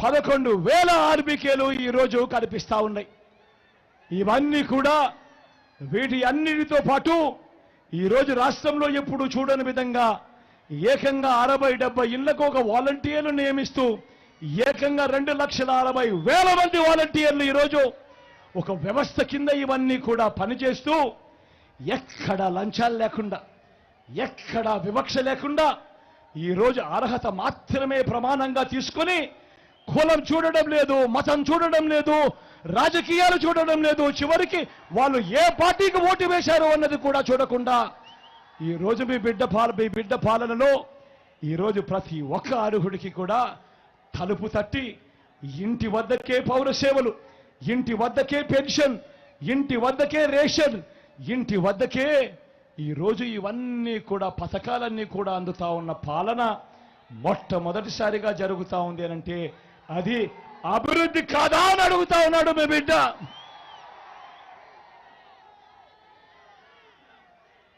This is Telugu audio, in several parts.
11,000 ఆర్బీకేలు ఈరోజు కనిపిస్తా ఉన్నాయి. ఇవన్నీ కూడా వీటి అన్నిటితో పాటు ఈరోజు రాష్ట్రంలో ఎప్పుడు చూడని విధంగా ఏకంగా 60-70 ఇళ్లకు ఒక వాలంటీర్లు నియమిస్తూ ఏకంగా 2,60,000 మంది వాలంటీర్లు ఈరోజు ఒక వ్యవస్థ కింద ఇవన్నీ కూడా పనిచేస్తూ ఎక్కడ లంచాలు లేకుండా, ఎక్కడ వివక్ష లేకుండా ఈరోజు అర్హత మాత్రమే ప్రమాణంగా తీసుకొని కులం చూడడం లేదు, మతం చూడడం లేదు, రాజకీయాలు చూడడం లేదు, చివరికి వాళ్ళు ఏ పార్టీకి ఓటు వేశారు అన్నది కూడా చూడకుండా ఈరోజు మీ బిడ్డ పాలనలో ఈరోజు ప్రతి ఒక్క అర్హుడికి కూడా తలుపు తట్టి ఇంటి వద్దకే పౌర సేవలు, ఇంటి వద్దకే పెన్షన్, ఇంటి వద్దకే రేషన్, ఇంటి వద్దకే ఈరోజు ఇవన్నీ కూడా పథకాలన్నీ కూడా అందుతా ఉన్న పాలన మొట్టమొదటిసారిగా జరుగుతా ఉంది అనంటే అది అభివృద్ధి కాదా అని అడుగుతా ఉన్నాడు మీ బిడ్డ.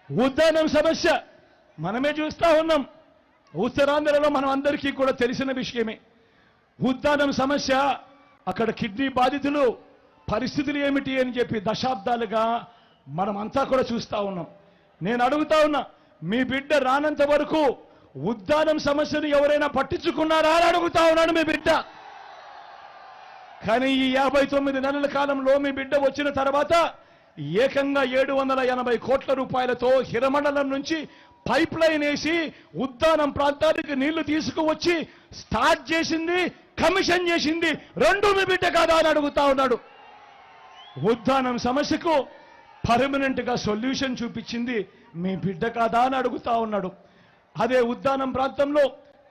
ఉద్దానం సమస్య మనమే చూస్తా ఉన్నాం. ఉత్తరాంధ్రలో మనం అందరికీ కూడా తెలిసిన విషయమే. ఉద్దానం సమస్య, అక్కడ కిడ్నీ బాధితులు పరిస్థితులు ఏమిటి అని చెప్పి దశాబ్దాలుగా మనమంతా కూడా చూస్తా ఉన్నాం. నేను అడుగుతా ఉన్నా, మీ బిడ్డ రానంత వరకు ఉద్దానం సమస్యను ఎవరైనా పట్టించుకున్నారా అని అడుగుతా ఉన్నాడు మీ బిడ్డ. కానీ ఈ 59 నెలల కాలంలో మీ బిడ్డ వచ్చిన తర్వాత ఏకంగా 780 కోట్ల రూపాయలతో హిరమండలం నుంచి పైప్ లైన్ వేసి ఉద్దానం ప్రాంతానికి నీళ్లు తీసుకువచ్చి స్టార్ట్ చేసింది, కమిషన్ చేసింది రెండు మీ బిడ్డ కాదా అని అడుగుతా ఉన్నాడు. ఉద్దానం సమస్యకు పర్మనెంట్ గా సొల్యూషన్ చూపించింది మీ బిడ్డ కాదా అని అడుగుతా ఉన్నాడు. అదే ఉద్దానం ప్రాంతంలో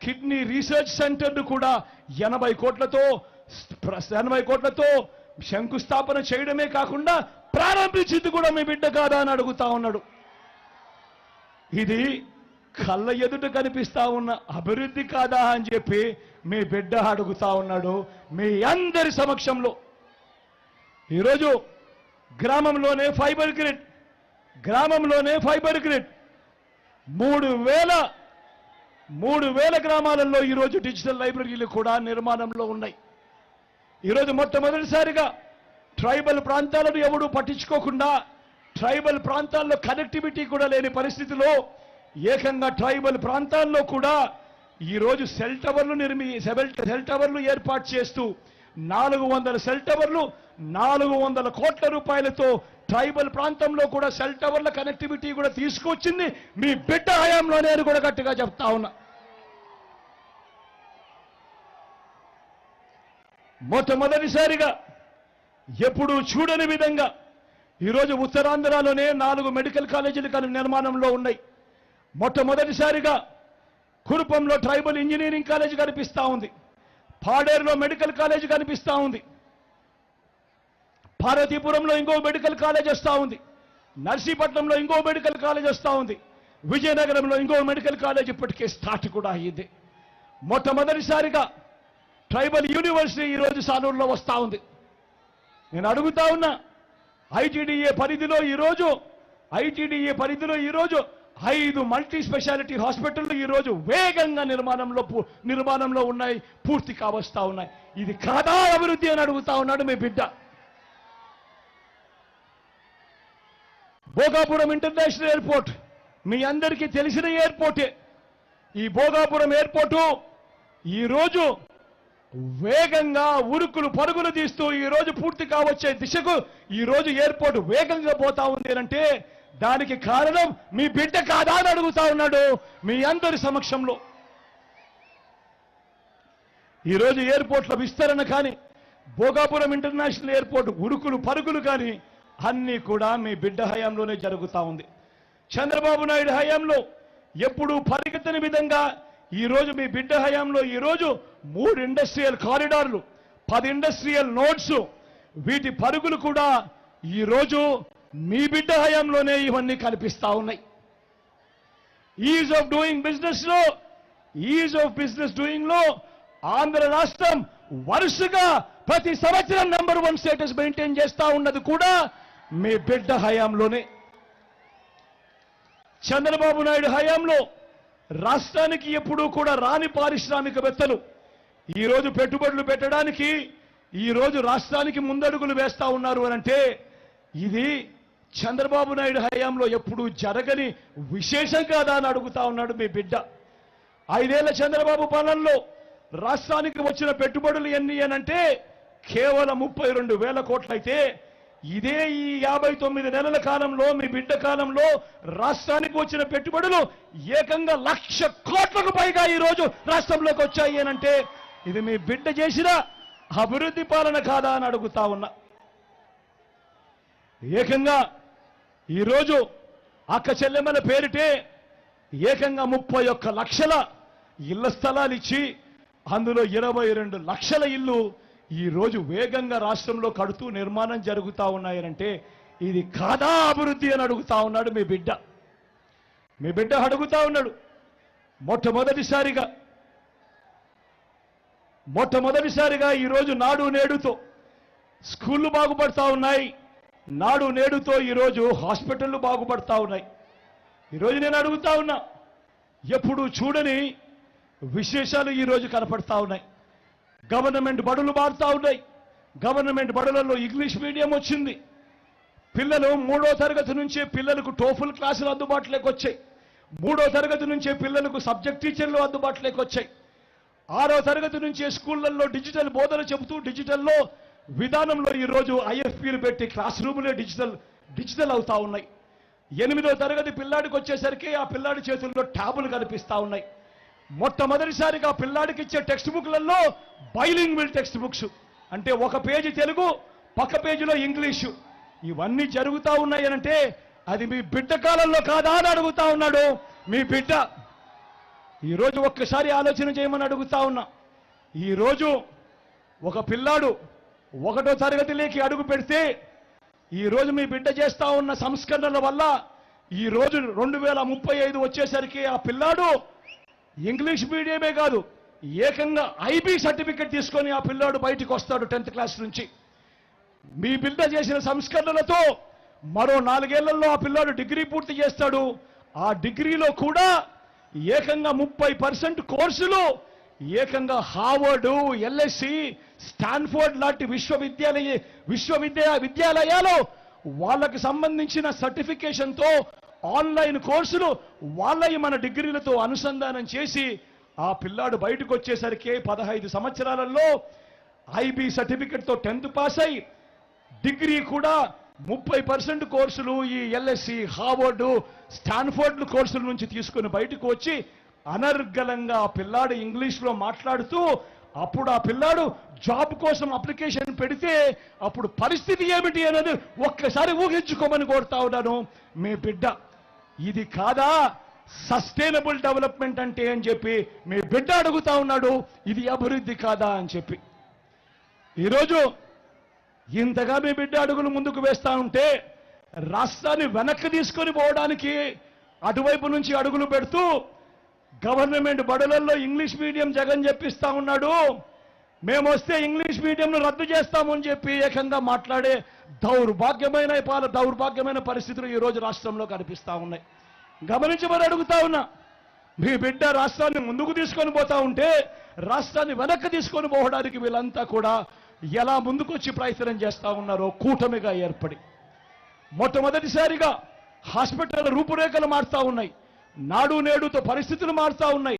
కిడ్నీ రీసెర్చ్ సెంటర్ కూడా 80 కోట్లతో శంకుస్థాపన చేయడమే కాకుండా ప్రారంభించింది కూడా మీ బిడ్డ కాదా అని అడుగుతా ఉన్నాడు. ఇది కళ్ళ ఎదుట కనిపిస్తా ఉన్న అభివృద్ధి కాదా అని చెప్పి మీ బిడ్డ అడుగుతా ఉన్నాడు మీ అందరి సమక్షంలో. ఈరోజు గ్రామంలోనే ఫైబర్ గ్రిడ్ 3,000 గ్రామాలలో ఈరోజు డిజిటల్ లైబ్రరీలు కూడా నిర్మాణంలో ఉన్నాయి. ఈరోజు మొట్టమొదటిసారిగా ట్రైబల్ ప్రాంతాలను ఎవడూ పట్టించుకోకుండా, ట్రైబల్ ప్రాంతాల్లో కనెక్టివిటీ కూడా లేని పరిస్థితిలో ఏకంగా ట్రైబల్ ప్రాంతాల్లో కూడా ఈరోజు సెల్ టవర్లు ఏర్పాటు చేస్తూ 400 సెల్ టవర్లు 400 కోట్ల రూపాయలతో ట్రైబల్ ప్రాంతంలో కూడా సెల్ టవర్ల కనెక్టివిటీ కూడా తీసుకొచ్చింది మీ బిడ్డ హయాంలో. నేను కూడా గట్టిగా చెప్తా ఉన్నా. మొట్టమొదటిసారిగా ఎప్పుడూ చూడని విధంగా ఈరోజు ఉత్తరాంధ్రలోనే 4 మెడికల్ కాలేజీలు నిర్మాణంలో ఉన్నాయి. మొట్టమొదటిసారిగా కురుపంలో ట్రైబల్ ఇంజనీరింగ్ కాలేజీ కనిపిస్తా ఉంది, పాడేరులో మెడికల్ కాలేజీ కనిపిస్తా ఉంది, పార్వతీపురంలో ఇంకో మెడికల్ కాలేజ్ వస్తూ ఉంది, నర్సీపట్నంలో ఇంకో మెడికల్ కాలేజ్ వస్తూ ఉంది, విజయనగరంలో ఇంకో మెడికల్ కాలేజ్ ఇప్పటికే స్టార్ట్ కూడా అయ్యింది. మొట్టమొదటిసారిగా ట్రైబల్ యూనివర్సిటీ ఈరోజు సాలూరులో వస్తూ ఉంది. నేను అడుగుతా ఉన్నా, ఐటీడీఏ పరిధిలో ఈరోజు 5 మల్టీ స్పెషాలిటీ హాస్పిటళ్లు ఈరోజు వేగంగా నిర్మాణంలో ఉన్నాయి, పూర్తి కావస్తా ఉన్నాయి. ఇది కాదా అభివృద్ధి అని అడుగుతా ఉన్నాడు మీ బిడ్డ. భోగాపురం ఇంటర్నేషనల్ ఎయిర్పోర్ట్ మీ అందరికీ తెలిసిన ఎయిర్పోర్టే. ఈ భోగాపురం ఎయిర్పోర్టు ఈరోజు వేగంగా ఉరుకులు పరుగులు తీస్తూ ఈరోజు పూర్తి కావచ్చే దిశకు ఈరోజు ఎయిర్పోర్ట్ వేగంగా పోతా ఉంది అంటే దానికి కారణం మీ బిడ్డ కాదా అని అడుగుతా ఉన్నాడు మీ అందరి సమక్షంలో. ఈరోజు ఎయిర్పోర్ట్ల విస్తరణ కానీ, భోగాపురం ఇంటర్నేషనల్ ఎయిర్పోర్ట్ ఉరుకులు పరుగులు కానీ అన్నీ కూడా మీ బిడ్డ హయాంలోనే జరుగుతూ ఉంది. చంద్రబాబు నాయుడు హయాంలో ఎప్పుడూ పరిగెత్తని విధంగా ఈరోజు మీ బిడ్డ హయాంలో ఈరోజు 3 ఇండస్ట్రియల్ కారిడార్లు, 10 ఇండస్ట్రియల్ నోడ్స్, వీటి పరుగులు కూడా ఈరోజు మీ బిడ్డ హయాంలోనే ఇవన్నీ కనిపిస్తా ఉన్నాయి. ఈజ్ ఆఫ్ బిజినెస్ డూయింగ్ లో ఆంధ్ర రాష్ట్రం వరుసగా ప్రతి సంవత్సరం నెంబర్ 1 స్టేటస్ మెయింటైన్ చేస్తా ఉన్నది కూడా మీ బిడ్డ హయాంలోనే. చంద్రబాబు నాయుడు హయాంలో రాష్ట్రానికి ఎప్పుడూ కూడా రాని పారిశ్రామికవేత్తలు ఈరోజు పెట్టుబడులు పెట్టడానికి ఈరోజు రాష్ట్రానికి ముందడుగులు వేస్తా ఉన్నారు అనంటే ఇది చంద్రబాబు నాయుడు హయాంలో ఎప్పుడూ జరగని విశేషం కాదా అని అడుగుతా ఉన్నాడు మీ బిడ్డ. 5 ఏళ్ల చంద్రబాబు పాలనలో రాష్ట్రానికి వచ్చిన పెట్టుబడులు ఎన్ని అనంటే కేవలం 32,000 కోట్లయితే ఇదే ఈ 59 నెలల కాలంలో మీ బిడ్డ కాలంలో రాష్ట్రానికి వచ్చిన పెట్టుబడులు ఏకంగా 1,00,000 కోట్లకు పైగా ఈ రోజు రాష్ట్రంలోకి వచ్చాయి అనంటే ఇది మీ బిడ్డ చేసిన అభివృద్ధి పాలన కాదా అని అడుగుతా ఉన్నా. ఏకంగా ఈరోజు అక్క చెల్లెమ్మల పేరిటే ఏకంగా 31 లక్షల ఇళ్ల స్థలాలు ఇచ్చి అందులో 22 లక్షల ఇల్లు ఈ రోజు వేగంగా రాష్ట్రంలో కడుతూ నిర్మాణం జరుగుతూ ఉన్నాయనంటే ఇది కాదా అభివృద్ధి అని అడుగుతా ఉన్నాడు మీ బిడ్డ. మీ బిడ్డ అడుగుతా ఉన్నాడు. మొట్టమొదటిసారిగా ఈరోజు నాడు నేడుతో స్కూళ్ళు బాగుపడతా ఉన్నాయి. నాడు నేడుతో ఈరోజు హాస్పిటళ్లు బాగుపడతా ఉన్నాయి. ఈరోజు నేను అడుగుతా ఉన్నా, ఎప్పుడు చూడని విశేషాలు ఈరోజు కనపడతా ఉన్నాయి. గవర్నమెంట్ బడులు మారుతా ఉన్నాయి. గవర్నమెంట్ బడులలో ఇంగ్లీష్ మీడియం వచ్చింది. పిల్లలు 3వ తరగతి నుంచే పిల్లలకు టోఫుల్ క్లాసులు అందుబాటులోకి వచ్చాయి. 3వ తరగతి నుంచే పిల్లలకు సబ్జెక్ట్ టీచర్లు అందుబాటులోకి వచ్చాయి. 6వ తరగతి నుంచే స్కూళ్లలో డిజిటల్ బోధన చెబుతూ డిజిటల్లో విధానంలో ఈరోజు ఐఎఫ్పీలు పెట్టి క్లాస్ రూములే డిజిటల్ అవుతా ఉన్నాయి. 8వ తరగతి పిల్లాడికి వచ్చేసరికి ఆ పిల్లాడి చేతుల్లో ట్యాబులు కనిపిస్తా ఉన్నాయి. మొట్టమొదటిసారిగా పిల్లాడికి ఇచ్చే టెక్స్ట్ బుక్లలో బైలింగ్వల్ టెక్స్ట్ బుక్స్ అంటే ఒక పేజీ తెలుగు పక్క పేజీలో ఇంగ్లీషు ఇవన్నీ జరుగుతూ ఉన్నాయనంటే అది మీ బిడ్డ కాలంలో కాదా అని అడుగుతా ఉన్నాడు మీ బిడ్డ. ఈరోజు ఒక్కసారి ఆలోచన చేయమని అడుగుతా ఉన్నా. ఈరోజు ఒక పిల్లాడు 1వ తరగతిలోకి అడుగు పెడితే ఈరోజు మీ బిడ్డ చేస్తా ఉన్న సంస్కరణల వల్ల ఈరోజు 2035 వచ్చేసరికి ఆ పిల్లాడు ఇంగ్లీష్ మీడియమే కాదు ఏకంగా ఐబీ సర్టిఫికెట్ తీసుకొని ఆ పిల్లాడు బయటికి వస్తాడు 10th క్లాస్ నుంచి. మీ బిడ్డ చేసిన సంస్కరణలతో మరో 4 ఏళ్లలో ఆ పిల్లాడు డిగ్రీ పూర్తి చేస్తాడు. ఆ డిగ్రీలో కూడా ఏకంగా 30% కోర్సులు ఏకంగా హార్వర్డ్, ఎల్ఎస్సి, స్టాన్ఫోర్డ్ లాంటి విశ్వవిద్యాలయాలు వాళ్ళకి సంబంధించిన సర్టిఫికేషన్తో ఆన్లైన్ కోర్సులు వాళ్ళవి మన డిగ్రీలతో అనుసంధానం చేసి ఆ పిల్లాడు బయటకు వచ్చేసరికి 15 సంవత్సరాలలో ఐబీ సర్టిఫికెట్తో 10th పాస్ అయి డిగ్రీ కూడా 30% కోర్సులు ఈ ఎల్ఎస్సి, హార్వర్డ్, స్టాన్ఫోర్డ్ కోర్సుల నుంచి తీసుకుని బయటకు వచ్చి అనర్గళంగా ఆ పిల్లాడు ఇంగ్లీష్లో మాట్లాడుతూ అప్పుడు ఆ పిల్లాడు జాబ్ కోసం అప్లికేషన్ పెడితే అప్పుడు పరిస్థితి ఏమిటి అనేది ఒక్కసారి ఊహించుకోమని కోరుతా ఉన్నాను మీ బిడ్డ. ఇది కాదా సస్టైనబుల్ డెవలప్మెంట్ అంటే అని చెప్పి మీ బిడ్డ అడుగుతా ఉన్నాడు. ఇది అభివృద్ధి కాదా అని చెప్పి ఈరోజు ఇంతగా మీ బిడ్డ అడుగులు ముందుకు వేస్తా ఉంటే రాష్ట్రాన్ని వెనక్కి తీసుకొని పోవడానికి అటువైపు నుంచి అడుగులు పెడుతూ గవర్నమెంట్ బడులలో ఇంగ్లీష్ మీడియం జగన్ చెప్పిస్తా ఉన్నాడు. మేము వస్తే ఇంగ్లీష్ మీడియంను రద్దు చేస్తామని చెప్పి ఏకంగా మాట్లాడే దౌర్భాగ్యమైన పరిస్థితులు ఈరోజు రాష్ట్రంలో కనిపిస్తా ఉన్నాయి. గమనించమని అడుగుతా ఉన్నా. మీ బిడ్డ రాష్ట్రాన్ని ముందుకు తీసుకొని పోతా ఉంటే రాష్ట్రాన్ని వెనక్కి తీసుకొని పోవడానికి వీళ్ళంతా కూడా ఎలా ముందుకొచ్చి ప్రయత్నం చేస్తా ఉన్నారో కూటమిగా ఏర్పడి మొట్టమొదటిసారిగా హాస్పిటల్ రూపురేఖలు మారుతా ఉన్నాయి. నాడు నేడుతో పరిస్థితులు మారుతా ఉన్నాయి.